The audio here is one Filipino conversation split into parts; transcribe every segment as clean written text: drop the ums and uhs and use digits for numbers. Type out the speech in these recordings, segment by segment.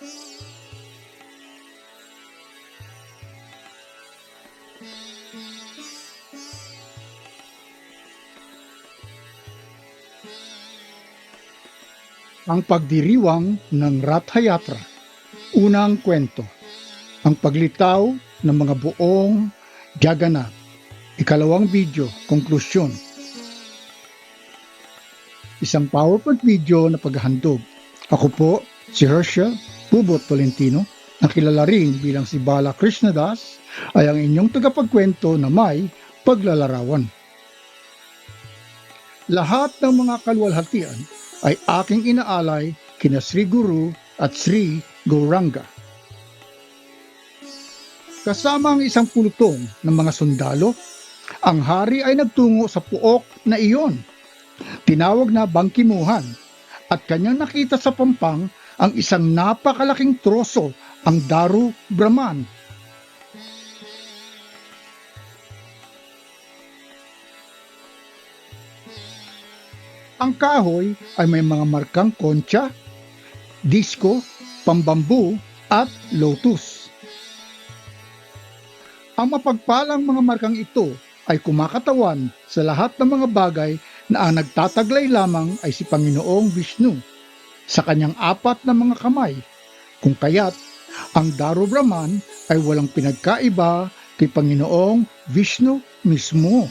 Ang pagdiriwang ng Rathayatra. Unang kwento. Ang paglitaw ng mga buong Jagannath. Ikalawang video, konklusyon. Isang PowerPoint video na paghahandog. Ako po, si Herschel Pubot Tolentino, na kilala rin bilang si Bala Krishnadas, ay ang inyong tagapagkwento na may paglalarawan. Lahat ng mga kaluwalhatian ay aking inaalay kina Sri Guru at Sri Gauranga. Kasama ang isang pulutong ng mga sundalo, ang hari ay nagtungo sa puok na iyon, tinawag na bangkimuhan, at kanyang nakita sa pampang ang isang napakalaking troso, ang Daru Brahman. Ang kahoy ay may mga markang koncha, disko, pambambu at lotus. Ang mapagpalang mga markang ito ay kumakatawan sa lahat ng mga bagay na ang nagtataglay lamang ay si Panginoong Vishnu sa kanyang apat na mga kamay, kung kaya't ang Daru Brahman ay walang pinagkaiba kay Panginoong Vishnu mismo.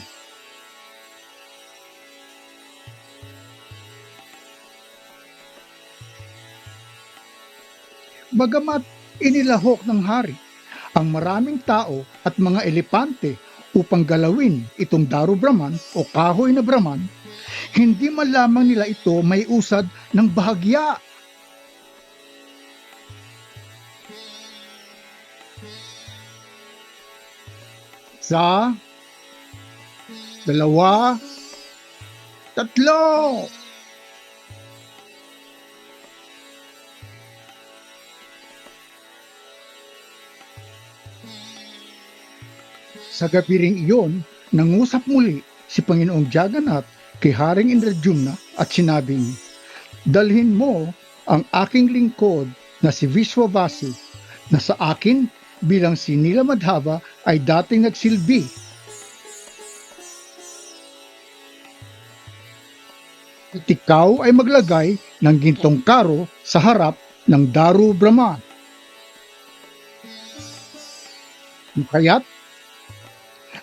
Bagamat inilahok ng hari ang maraming tao at mga elepante upang galawin itong Daru Brahman o kahoy na Brahman, hindi man lamang nila ito may usad ng bahagya. Isa, dalawa, tatlo. Sa gabi ring iyon, nangusap muli si Panginoong Jagannath kay Haring Indradyumna at sinabing, "Dalhin mo ang aking lingkod na si Vishwavasu na sa akin bilang si Nilamadhava ay dating nagsilbi. At ikaw ay maglagay ng gintong karo sa harap ng Daru Brahman." Kaya't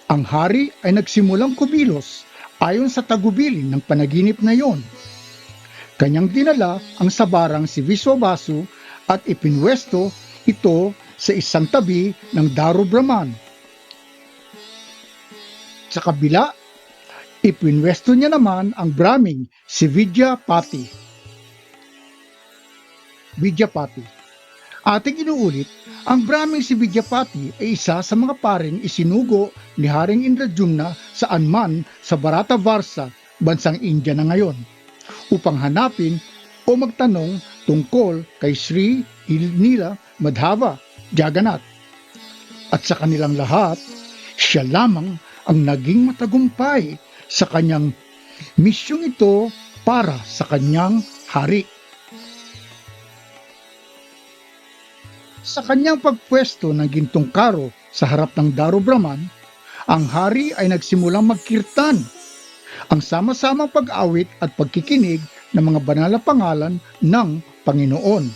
ang hari ay nagsimulang kumilos ayon sa tagubilin ng panaginip na iyon. Kanyang dinala ang sabarang si Vishwavasu at ipinwesto ito sa isang tabi ng Daru Brahman. Sa kabila, ipinwesto niya naman ang Brahming si Vidyapati. Ating inuulit, ang Brahming si Vidyapati ay isa sa mga paring isinugo ni Haring Indradyumna saan man sa Bharatavarsha, bansang India na ngayon, upang hanapin o magtanong tungkol kay Sri Nilamadhava Jagannath. At sa kanilang lahat, siya lamang ang naging matagumpay sa kanyang misyong ito para sa kanyang hari. Sa kanyang pagpwesto ng gintong karo sa harap ng Daru Brahman, ang hari ay nagsimulang magkirtan, ang sama-samang pag-awit at pagkikinig ng mga banal na pangalan ng Panginoon.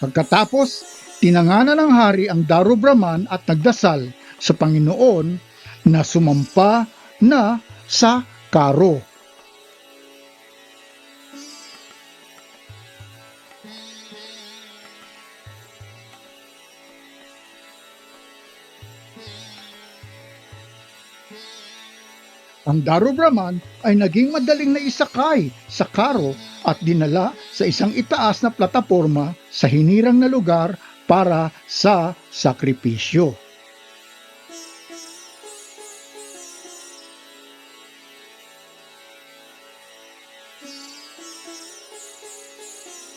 Pagkatapos, tinanganan ng hari ang Daru Brahman at nagdasal sa Panginoon na sumampa na sa karo. Ang Daru Brahman ay naging madaling naisakay sa karo at dinala sa isang itaas na plataporma sa hinirang na lugar para sa sakripisyo.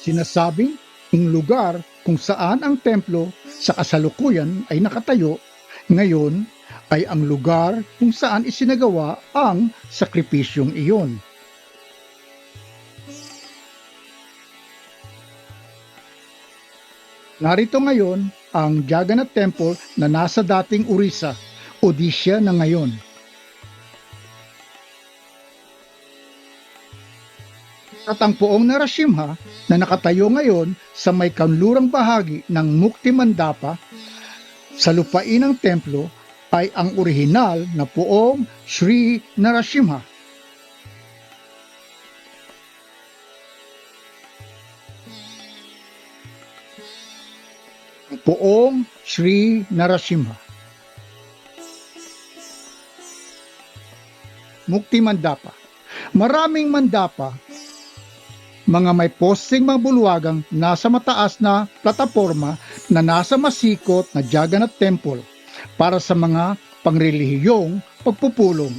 Sinasabing ang lugar kung saan ang templo sa kasalukuyan ay nakatayo, ngayon ay ang lugar kung saan isinagawa ang sakripisyong iyon. Narito ngayon ang Jagannath Temple na nasa dating Orissa, Odisha na ngayon. At ang poong Narasimha na nakatayo ngayon sa may kanlurang bahagi ng Mukti Mandapa sa lupain ng templo ay ang orihinal na poong Sri Narasimha. Ang poong Sri Narasimha. Mukti Mandapa. Maraming mandapa, mga may posting mga bulwagang nasa mataas na plataforma na nasa masikot na Jagannath Temple para sa mga pangrelihiyong pagpupulong.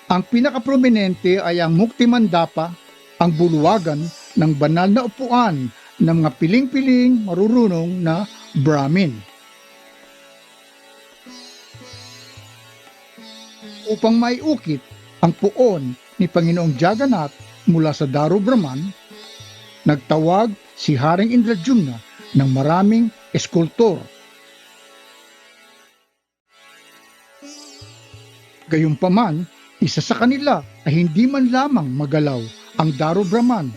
Ang pinakaprominente ay ang Mukti Mandapa, ang bulwagan ng banal na upuan ng mga piling-piling marurunong na Brahmin. Upang maiukit ang puon ni Panginoong Jagannath mula sa Daru Brahman, nagtawag si Haring Indradyumna ng maraming eskultor. Gayunpaman, isa sa kanila ay hindi man lamang magalaw ang Daru Brahman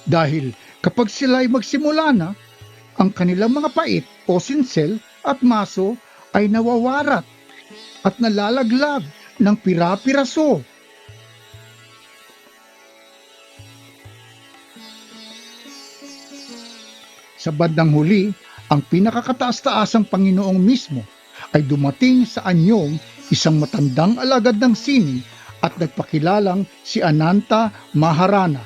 dahil kapag sila ay magsimula na, ang kanilang mga pait o sinsel at maso ay nawawarat at nalalaglag ng pira-piraso. Sa bandang huli, ang pinakakataas-taasang Panginoong mismo ay dumating sa anyong isang matandang alagad ng sini at nagpakilalang si Ananta Maharana.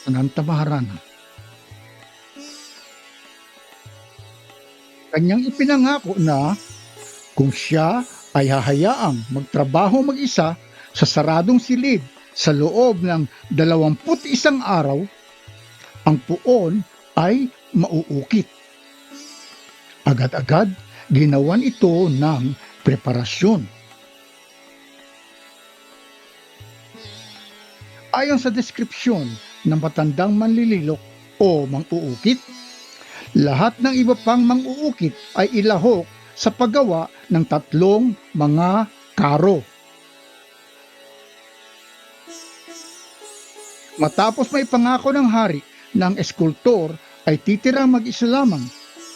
Ananta Maharana. Kanyang ipinangako na kung siya ay hahayaang magtrabaho mag-isa sa saradong silid sa loob ng 21 araw, ang puon ay mauukit. Agad-agad, ginawan ito ng preparasyon. Ayon sa deskripsyon ng matandang manlililok o mang-uukit, lahat ng iba pang mang-uukit ay ilahok sa paggawa ng 3 mga karo. Matapos may pangako ng hari na ang eskultor ay titirang mag-isa lamang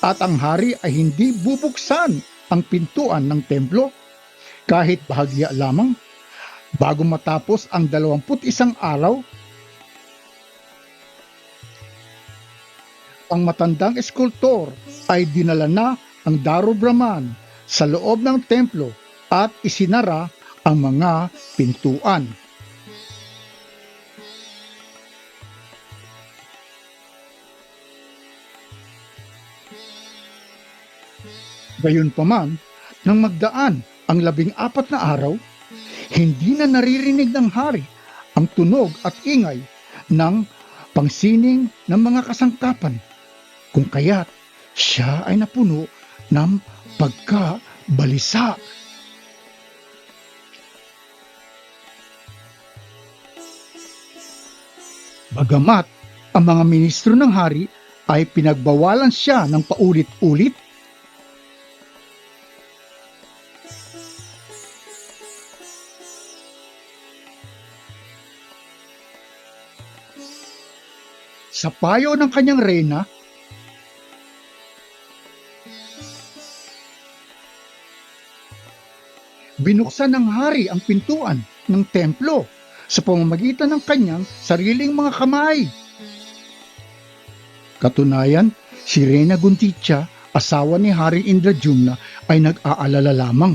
at ang hari ay hindi bubuksan ang pintuan ng templo kahit bahagya lamang bago matapos ang 21 araw, ang matandang eskultor ay dinala na ang Daru Brahman sa loob ng templo at isinara ang mga pintuan. Gayunpaman, nang magdaan ang 14 na araw, hindi na naririnig ng hari ang tunog at ingay ng pangsining ng mga kasangkapan, kung kaya't siya ay napuno ng pagkabalisa. Bagamat ang mga ministro ng hari ay pinagbawalan siya ng paulit-ulit, sa payo ng kanyang reyna, binuksan ng hari ang pintuan ng templo sa pamamagitan ng kanyang sariling mga kamay. Katunayan, si Reyna Gunticha, asawa ni Haring Indradyumna, ay nag-aalala lamang.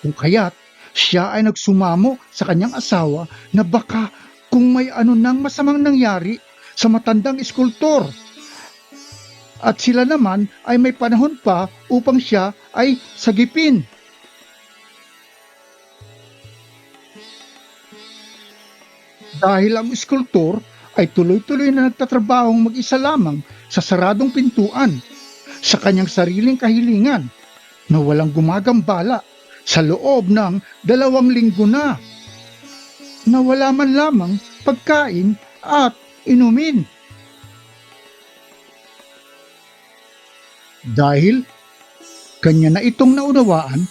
Kung kaya't siya ay nagsumamo sa kanyang asawa na baka kung may ano nang masamang nangyari sa matandang eskultor. At sila naman ay may panahon pa upang siya ay sagipin. Dahil ang eskultor ay tuloy-tuloy na nagtatrabahong mag-isa lamang sa saradong pintuan sa kanyang sariling kahilingan na walang gumagambala sa loob ng 2 linggo na wala man lamang pagkain at inumin. Dahil kanya na itong naunawaan,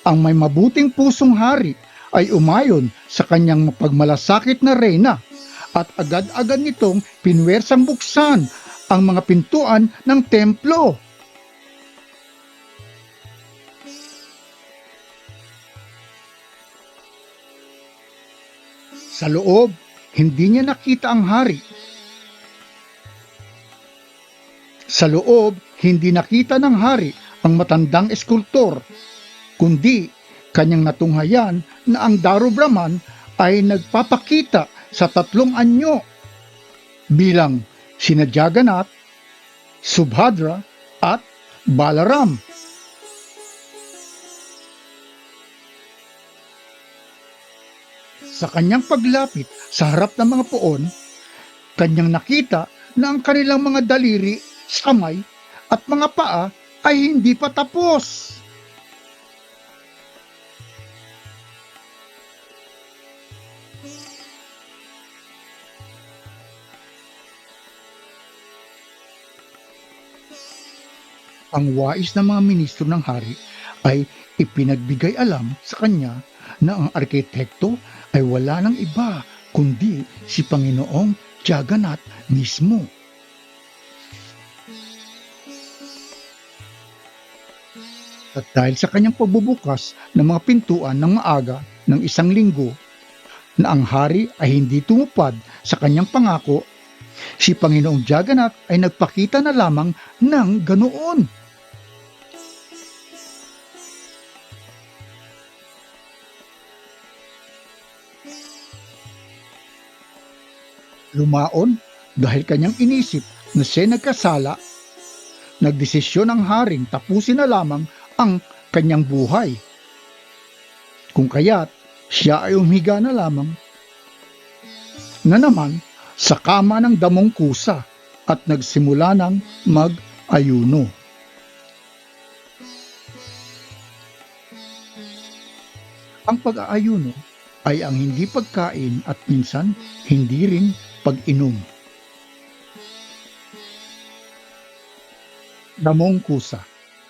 ang may mabuting pusong hari ay umayon sa kanyang mapagmalasakit na reyna at agad-agad nitong pinwersang buksan ang mga pintuan ng templo. Sa loob, hindi niya nakita ang hari. Sa loob, hindi nakita ng hari ang matandang eskultor, kundi kanyang natunghayan na ang Daru Brahman ay nagpapakita sa 3 anyo bilang sina Jagannath, Subhadra at Balaram. Sa kanyang paglapit sa harap ng mga poon, kanyang nakita na ang kanilang mga daliri, kamay at mga paa ay hindi pa tapos. Ang wais ng mga ministro ng hari ay ipinagbigay alam sa kanya na ang arkitekto ay wala ng iba kundi si Panginoong Jagannath mismo. At dahil sa kanyang pagbubukas ng mga pintuan ng maaga ng 1 linggo na ang hari ay hindi tumupad sa kanyang pangako, si Panginoong Jagannath ay nagpakita na lamang ng ganoon. Lumaon dahil kanyang inisip na siya nagkasala, nagdesisyon ang haring tapusin na lamang ang kanyang buhay. Kung kaya't siya ay umiga na lamang na naman sa kama ng damong kusa at nagsimula ng mag-ayuno. Ang pag-aayuno ay ang hindi pagkain at minsan hindi rin pag-inom. Damong kusa.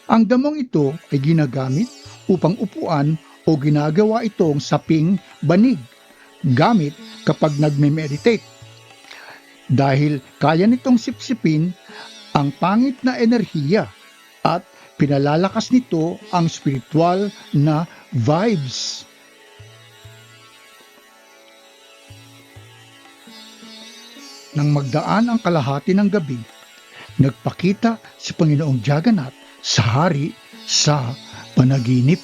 Ang damong ito ay ginagamit upang upuan o ginagawa itong saping banig gamit kapag nagme-meditate. Dahil kaya nitong sipsipin ang pangit na enerhiya at pinalalakas nito ang spiritual na vibes. Nang magdaan ang kalahati ng gabi, nagpakita si Panginoong Jagannath sa hari sa panaginip.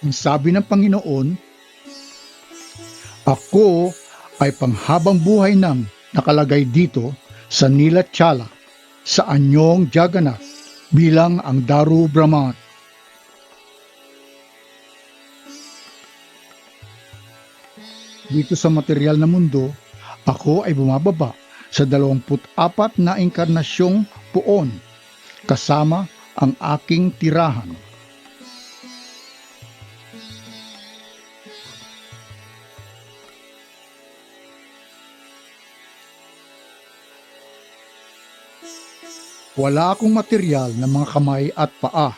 Ang sabi ng Panginoon, "Ako ay panghabang buhay ng nakalagay dito sa Nilachala sa anyong Jagannath bilang ang Daru Brahman." Dito sa material na mundo, ako ay bumababa sa 24 na inkarnasyong puon kasama ang aking tirahan. Wala akong material na mga kamay at paa.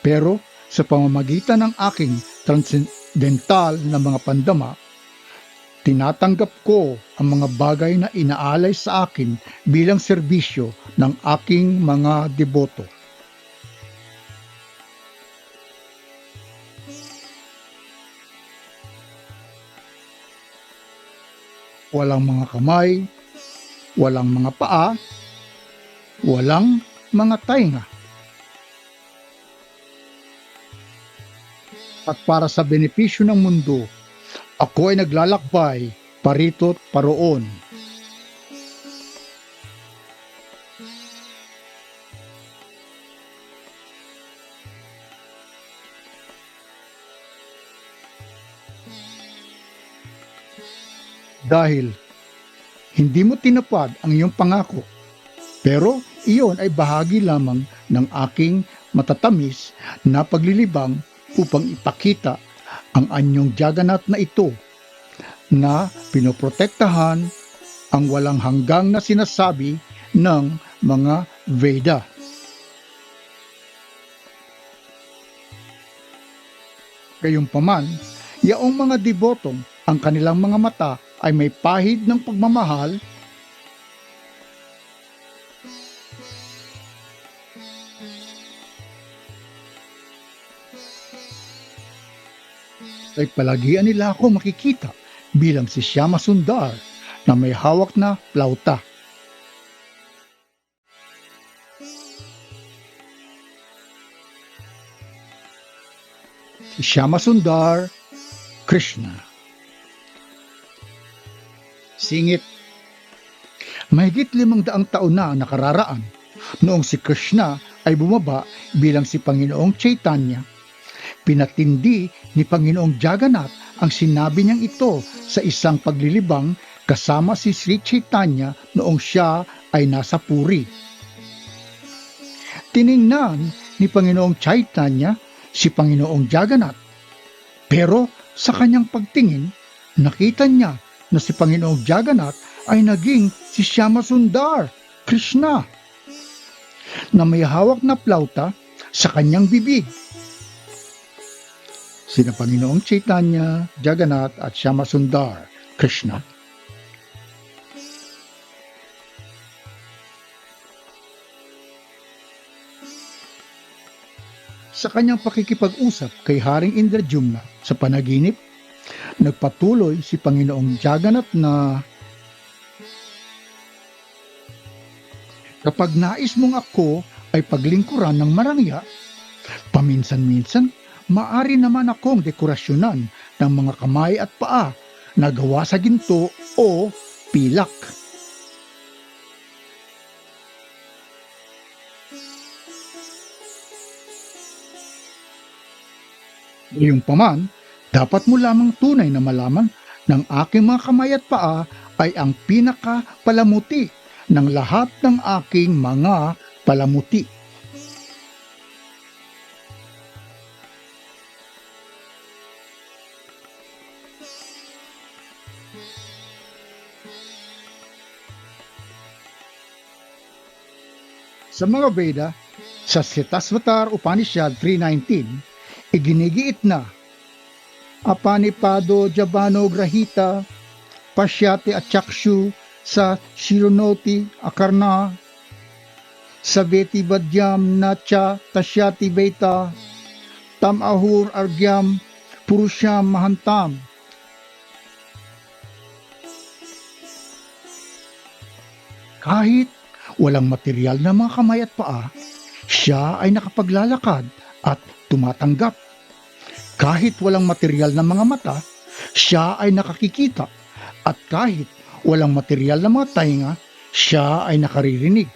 Pero sa pamamagitan ng aking transcendental na mga pandama, tinatanggap ko ang mga bagay na inaalay sa akin bilang serbisyo ng aking mga deboto. Walang mga kamay, walang mga paa, walang mga tainga. At para sa benepisyo ng mundo, ako ay naglalakbay parito't paroon. dahil hindi mo tinupad ang iyong pangako. Pero iyon ay bahagi lamang ng aking matatamis na paglilibang upang ipakita ang anyong jaganat na ito na pinoprotektahan ang walang hanggang na sinasabi ng mga Veda. Gayunpaman, yaong mga debotong ang kanilang mga mata ay may pahid ng pagmamahal ay palagian nila ako makikita bilang si Shyama Sundar na may hawak na plauta. Si Shyama Sundar, Krishna. Singit. Mahigit 500 taon na ang nakararaan noong si Krishna ay bumaba bilang si Panginoong Chaitanya. Pinatindi ni Panginoong Jagannath ang sinabi niyang ito sa isang paglilibang kasama si Sri Chaitanya noong siya ay nasa Puri. Tiningnan ni Panginoong Chaitanya si Panginoong Jagannath, pero sa kanyang pagtingin, nakita niya na si Panginoong Jagannath ay naging si Shyama Sundar, Krishna, na may hawak na plauta sa kanyang bibig. Sina Panginoong Chaitanya, Jagannath at Shyama Sundar, Krishna. Sa kanyang pakikipag-usap kay Haring Indradyumna sa panaginip, nagpatuloy si Panginoong Jagannath na kapag nais mong ako ay paglingkuran ng marangya, paminsan-minsan maari naman akong dekorasyonan ng mga kamay at paa na gawa sa ginto o pilak. Gayunpaman, dapat mo lamang tunay na malaman ng aking mga kamay at paa ay ang pinakapalamuti ng lahat ng aking mga palamuti. Sa mga Veda, sa Sitasvatar Upanishad 3.19, iginigiit na Apanipado Jabano Grahita Pasyate at Chakshu sa Shirunoti Akarna Saveti Vadyam Nacha Tasyati Veta Tam Ahur Argyam Purusham Mahantam. Kahit walang material na mga kamay at paa, siya ay nakapaglalakad at tumatanggap. Kahit walang material na mga mata, siya ay nakakikita. At kahit walang material na mga tainga, siya ay nakaririnig.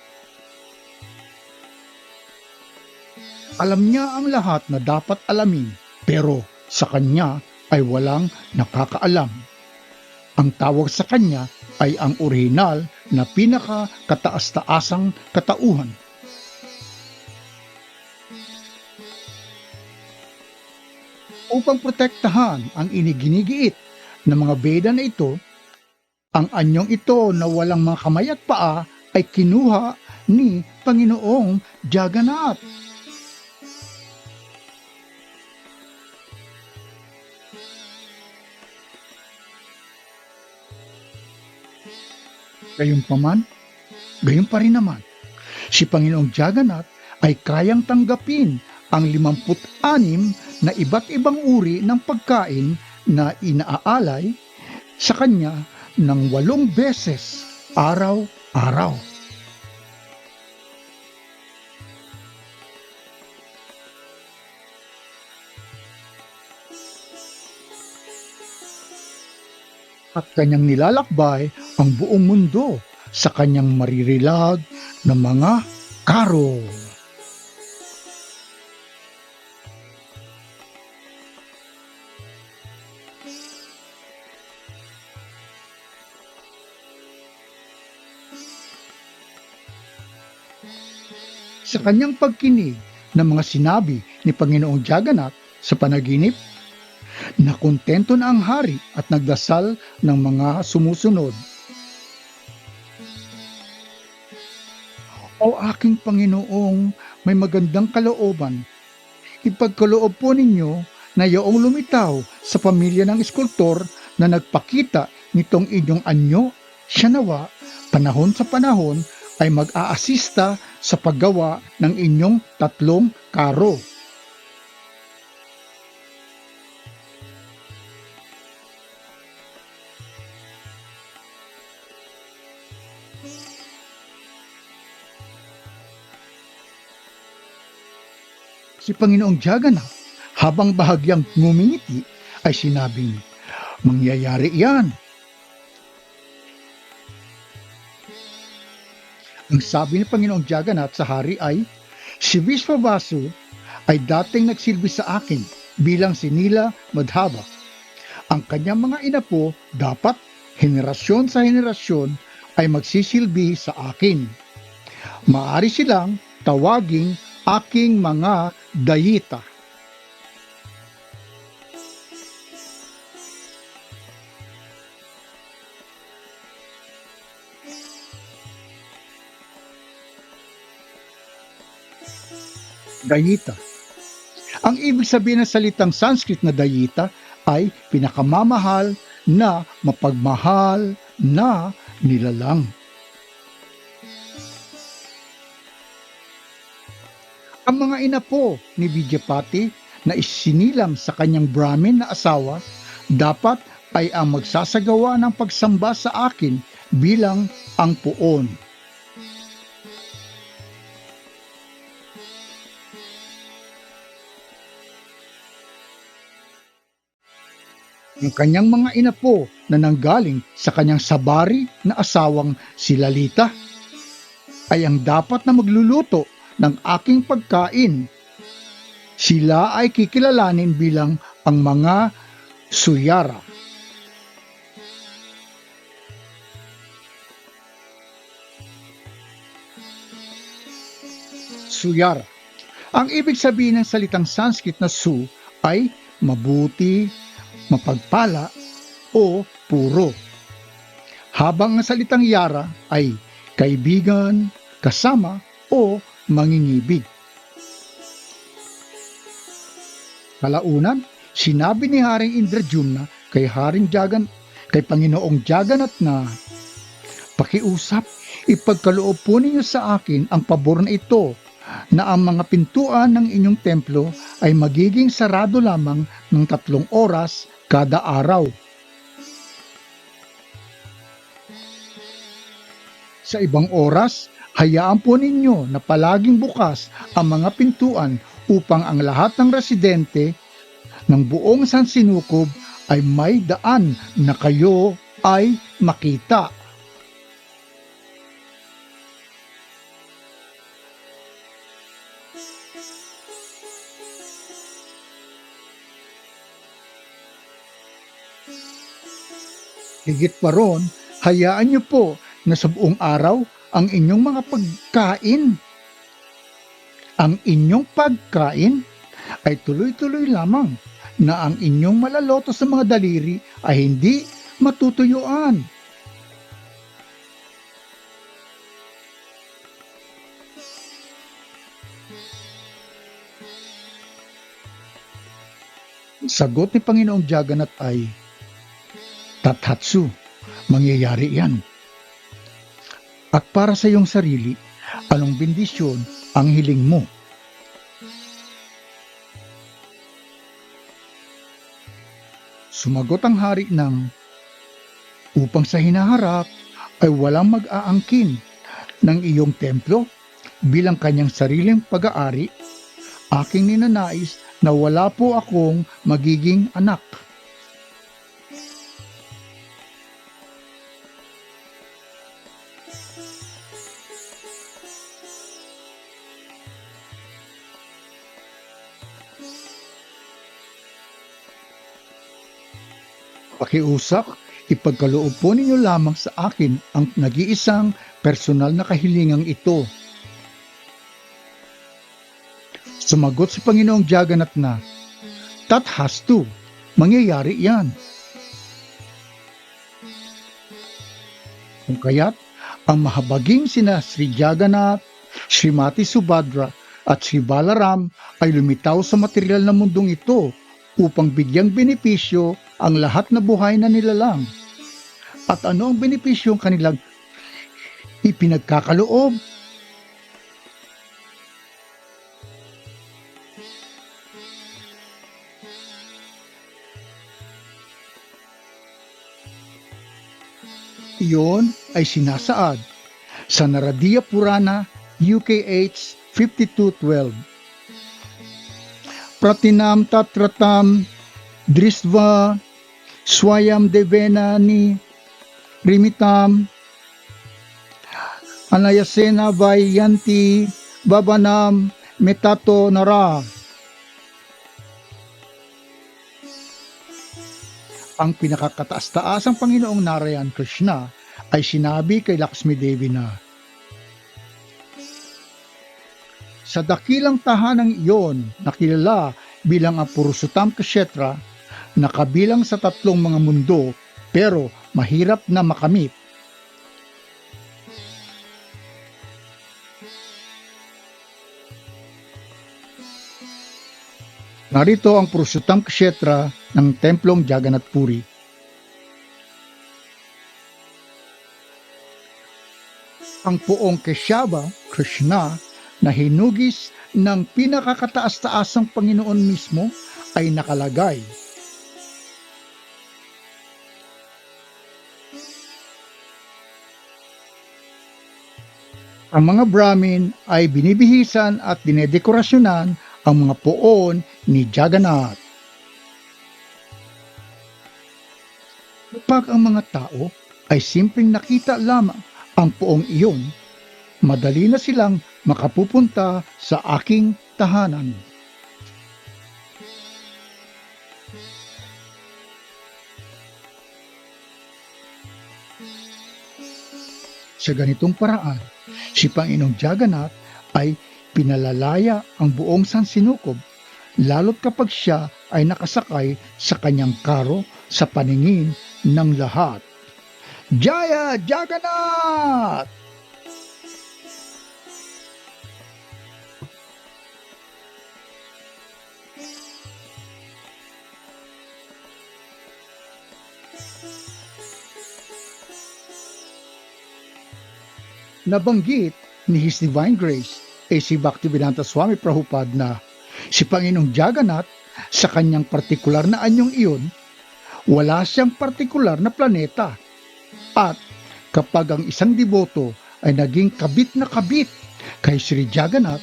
Alam niya ang lahat na dapat alamin, pero sa kanya ay walang nakakaalam. Ang tawag sa kanya ay ang orihinal na pinaka-kataas-taasang katauhan. Upang protektahan ang iniginigiit ng mga Veda na ito, ang anyong ito na walang mga kamay at paa ay kinuha ni Panginoong Jagannath. Gayunpaman, gayon pa rin naman, si Panginoong Jagannath ay kayang tanggapin ang 56 na iba't ibang uri ng pagkain na inaalay sa kanya ng 8 beses araw-araw. At kanyang nilalakbay ang buong mundo sa kanyang maririlag na mga karo. sa kanyang pagkinig ng mga sinabi ni Panginoong Jagannath sa panaginip, nakontento na ang hari at nagdasal ng mga sumusunod. O aking Panginoong may magandang kalooban, ipagkaloob po ninyo na yaong lumitaw sa pamilya ng iskultor na nagpakita nitong inyong anyo, siya nawa, panahon sa panahon ay mag-aasista sa paggawa ng inyong 3 karo. Si Panginoong Jagannath, habang bahagyang ngumingiti, ay sinabing, mangyayari iyan. Ang sabi ni Panginoong Jagannath sa hari ay, si Vishwavasu ay dating nagsilbi sa akin bilang Sinila Madhava. Ang kanyang mga inapo dapat henerasyon sa henerasyon ay magsisilbi sa akin. Maari silang tawaging aking mga dayita. Dayita. Ang ibig sabihin ng salitang Sanskrit na dayita ay pinakamamahal na mapagmahal na nilalang. Ang mga inapo ni Vidyapati na isinilang sa kanyang Brahmin na asawa dapat ay ang magsasagawa ng pagsamba sa akin bilang ang puon. Ang kanyang mga inapo na nanggaling sa kanyang sabari na asawang si Lalita ay ang dapat na magluluto ng aking pagkain. Sila ay kikilalanin bilang ang mga Suyara. Suyara. Ang ibig sabihin ng salitang Sanskrit na su ay mabuti, mapagpala o puro. Habang ang salitang yara ay kaibigan, kasama o mangingibig. Kalaunan, sinabi ni Haring Indradyumna kay Panginoong Jagannath na, pakiusap, ipagkaloob po ninyo sa akin ang pabor na ito, na ang mga pintuan ng inyong templo ay magiging sarado lamang ng 3 oras kada araw. Sa ibang oras, hayaan po ninyo na palaging bukas ang mga pintuan upang ang lahat ng residente ng buong San Sinukob ay may daan na kayo ay makita. Higit pa ron, hayaan niyo po na sa buong araw ang inyong mga pagkain. Ang inyong pagkain ay tuloy-tuloy lamang na ang inyong malaloto sa mga daliri ay hindi matutuyuan. Sagot ni Panginoong Jagannath ay, Tathatsu, mangyayari yan. At para sa iyong sarili, anong bendisyon ang hiling mo? Sumagot ang hari ng, upang sa hinaharap ay walang mag-aangkin ng iyong templo bilang kanyang sariling pag-aari, aking ninanais na wala po akong magiging anak. Pakiusap, ipagkaloob po ninyo lamang sa akin ang nag-iisang personal na kahilingang ito. Sumagot si Panginoong Jagannath na, Tathastu, mangyayari yan. Kung kaya't, ang mahabaging sina Sri Jagannath, Srimati Subhadra at Sri Balaram ay lumitaw sa material na mundong ito upang bigyang benepisyo ang lahat na buhay na nilalang. At ano ang benepisyo ang kanilang ipinagkakaloob? Iyon ay sinasaad sa Naradiya Purana UKH 5212. Pratinam tatratam drisva swayam devena ni rimitam anayasena vayanti babanam metato nara. Ang pinakakataas-taasang Panginoong Narayan Krishna ay sinabi kay Lakshmi Devi na, sa dakilang tahanang iyon na kilala bilang ang Purushottam Kshetra na kabilang sa tatlong mga mundo pero mahirap na makamit. Narito ang Purushottam Kshetra ng Templong Jagannath Puri. Ang poong Keshava, Krishna, na hinugis ng pinakakataas-taasang Panginoon mismo ay nakalagay. Ang mga Brahmin ay binibihisan at dinedekorasyonan ang mga poon ni Jagannath. Kapag ang mga tao ay simpleng nakita lamang ang poong iyon, madali na silang makapupunta sa aking tahanan. Sa ganitong paraan, si Panginoong Jagannath ay pinalalaya ang buong sansinukob, lalo't kapag siya ay nakasakay sa kanyang karo sa paningin ng lahat. Jaya Jagannath! Nabanggit ni His Divine Grace A.C. Bhaktivedanta Swami Prabhupada na si Panginoong Jagannath sa kanyang partikular na anyong iyon, wala siyang partikular na planeta. At kapag ang isang deboto ay naging kabit na kabit kay Sri Jagannath,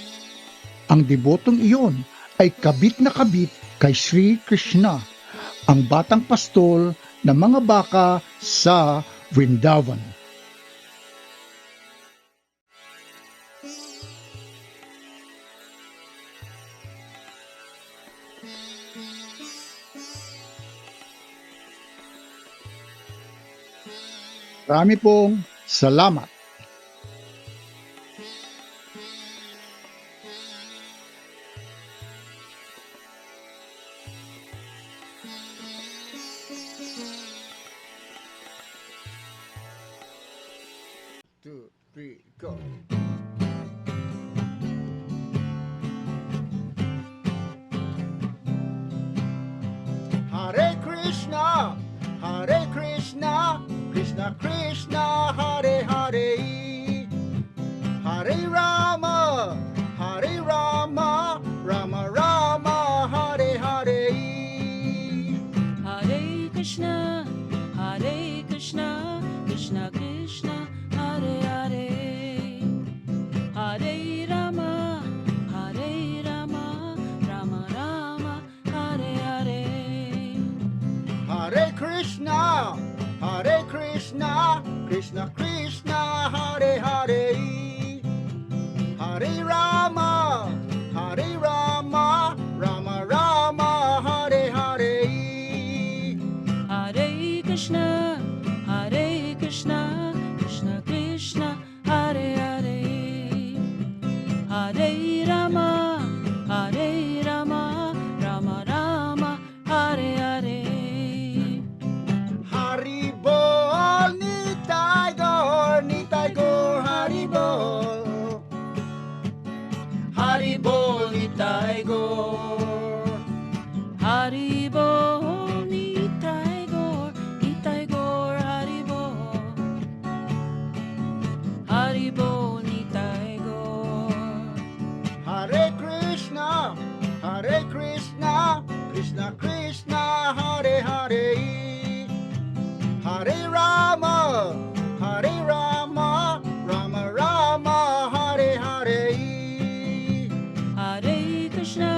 ang debotong iyon ay kabit na kabit kay Sri Krishna, ang batang pastol ng mga baka sa Vrindavan. Marami pong salamat. Two, three, go. Hare Krishna, Hare Krishna, Krishna Krishna, Hare Hare, Hare Rama, Hare Rama, Rama Rama, Hare Hare. Hare Krishna, Krishna Krishna, Hare Hare, Hare Rama, Rama Rama, Hare Hare. Hare Krishna, Hare Krishna, Krishna Krishna, Hare Hare, Hare Rama, Rama Rama, Hare Hare. Hare Krishna, Krishna Krishna, Hare Hare, Hare Rama, Haribo, Nitai Gaur, Haribo. Haribo, Nitai Gaur. Hare Krishna, Krishna Krishna, Hare Hare, Hare Rama, Rama Rama, Hare Hare. Hare Krishna,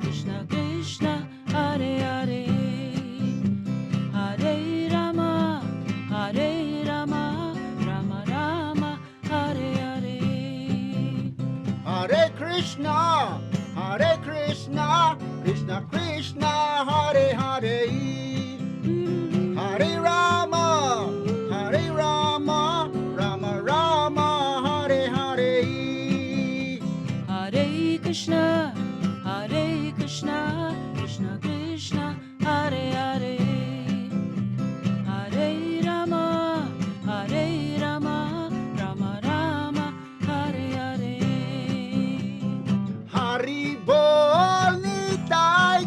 Krishna Krishna, Hare Hare. Hare Rama, Rama Rama, Hare Hare. Hare Krishna, Krishna Krishna, Hare Hare, Hare Rama, Rama Rama, Hare Hare. Hare Krishna, Krishna Krishna, Hare Hare. Hare Rama, Rama Rama, Hare Hare. Haribol, Nitai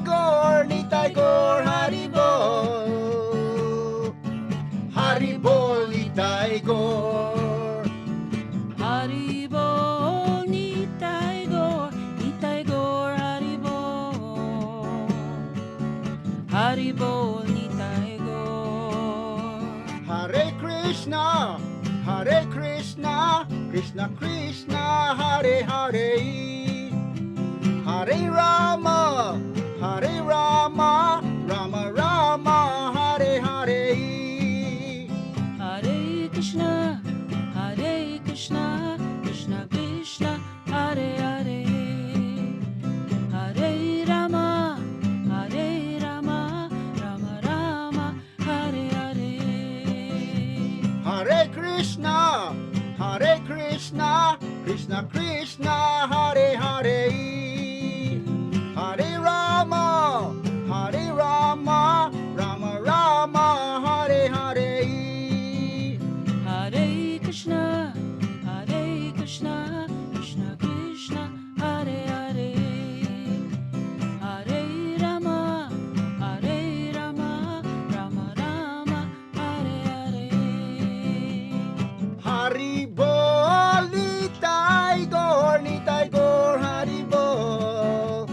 Gaur, Haribol. Haribol, Nitai Gaur. Haribo, Nitai Gaur, Haribo. Haribo, Nitai Gaur. Hare Krishna, Krishna Krishna, Hare Hare, Hare Rama, Rama Rama, Hare Hare. Hare Krishna, Krishna Krishna, Hare Hare. Hare Rama, Rama Rama, Hare Hare. Hare Krishna, Krishna Krishna, Hare Hare, Hare Rama, Rama Rama, Hare Hare. Hare Krishna, Krishna Krishna, Hare Hare. Hare Rama, Rama Rama, Hare Hare. Haribol, Nitai Gaur, Haribol.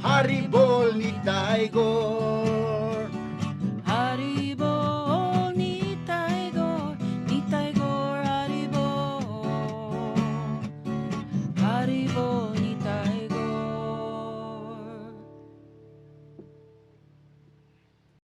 Haribol, Nitai Gaur.